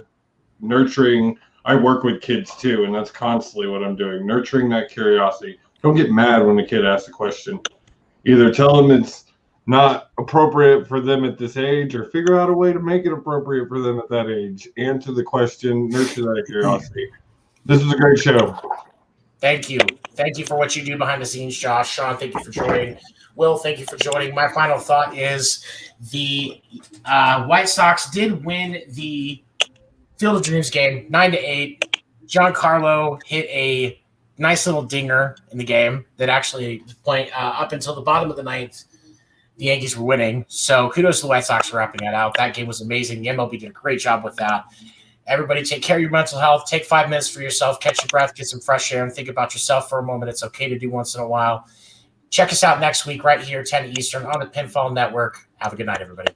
nurturing. I work with kids too, and that's constantly what I'm doing. Nurturing that curiosity. Don't get mad when a kid asks a question. Either tell them it's not appropriate for them at this age, or figure out a way to make it appropriate for them at that age. Answer the question. Nurture that curiosity. This is a great show. Thank you. Thank you for what you do behind the scenes, Josh. Sean, thank you for joining. Will, thank you for joining. My final thought is the White Sox did win the Field of Dreams game 9-8. Giancarlo hit a nice little dinger in the game that actually playing up until the bottom of the ninth, the Yankees were winning. So kudos to the White Sox for wrapping that out. That game was amazing. The MLB did a great job with that. Everybody take care of your mental health. Take 5 minutes for yourself. Catch your breath. Get some fresh air and think about yourself for a moment. It's okay to do once in a while. Check us out next week right here, 10 Eastern on the Pinfall Network. Have a good night, everybody.